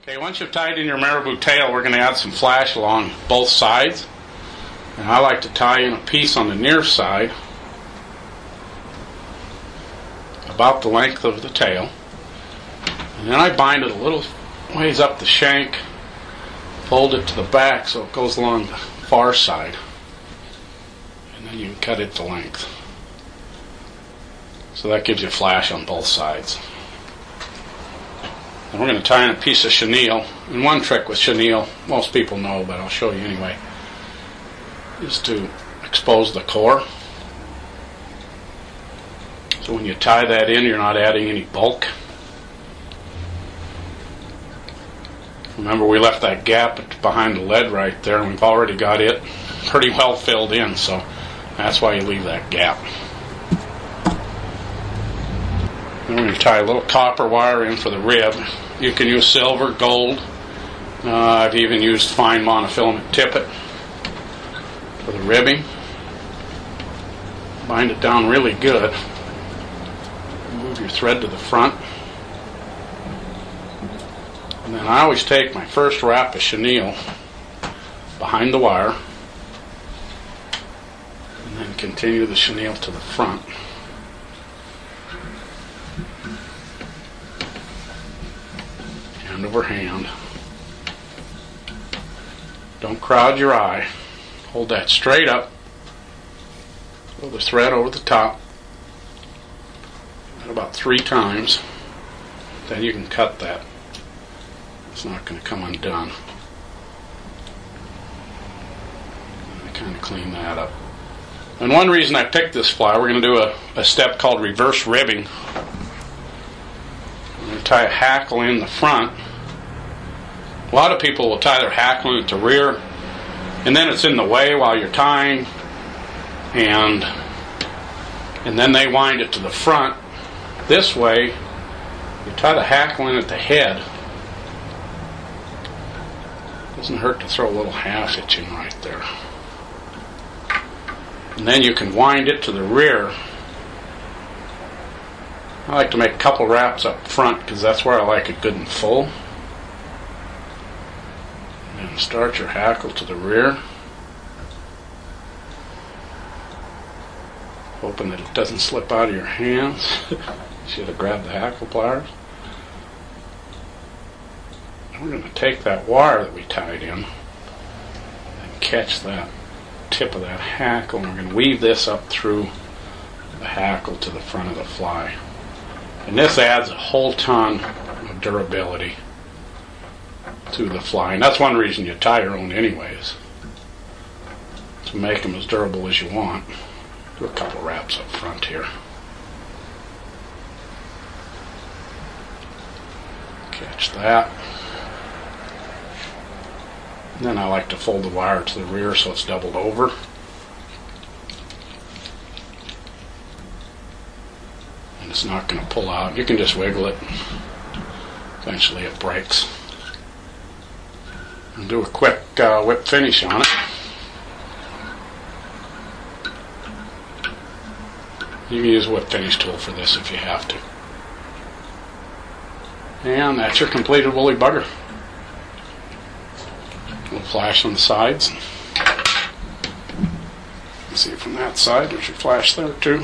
Okay, once you've tied in your marabou tail, we're going to add some flash along both sides. And I like to tie in a piece on the near side, about the length of the tail. And then I bind it a little ways up the shank, fold it to the back so it goes along the far side. And then you can cut it to length. So that gives you flash on both sides. And we're going to tie in a piece of chenille. And one trick with chenille, most people know, but I'll show you anyway, is to expose the core. So when you tie that in, you're not adding any bulk. Remember, we left that gap behind the lead right there, and we've already got it pretty well filled in, so that's why you leave that gap. Then we're going to tie a little copper wire in for the rib. You can use silver, gold. I've even used fine monofilament tippet for the ribbing. Bind it down really good. Move your thread to the front. And then I always take my first wrap of chenille behind the wire and then continue the chenille to the front. Hand over hand. Don't crowd your eye. Hold that straight up. Throw the thread over the top. About 3 times. Then you can cut that. It's not going to come undone. I kind of clean that up. And one reason I picked this fly, we're going to do a step called reverse ribbing. I'm going to tie a hackle in the front. A lot of people will tie their hackle in at the rear, and then it's in the way while you're tying, and then they wind it to the front. This way, you tie the hackle in at the head. Doesn't hurt to throw a little half hitch in right there. And then you can wind it to the rear. I like to make a couple wraps up front because that's where I like it good and full. And start your hackle to the rear. Hoping that it doesn't slip out of your hands. Should have grabbed the hackle pliers. And we're going to take that wire that we tied in and catch that tip of that hackle, and we're going to weave this up through the hackle to the front of the fly. And this adds a whole ton of durability to the fly, and that's one reason you tie your own anyways, to make them as durable as you want. Do a couple wraps up front here. Catch that. And then I like to fold the wire to the rear so it's doubled over. And it's not going to pull out. You can just wiggle it. Eventually it breaks. And do a quick whip finish on it. You can use a whip finish tool for this if you have to. And that's your completed woolly bugger. A little flash on the sides. See from that side, there's your flash there too.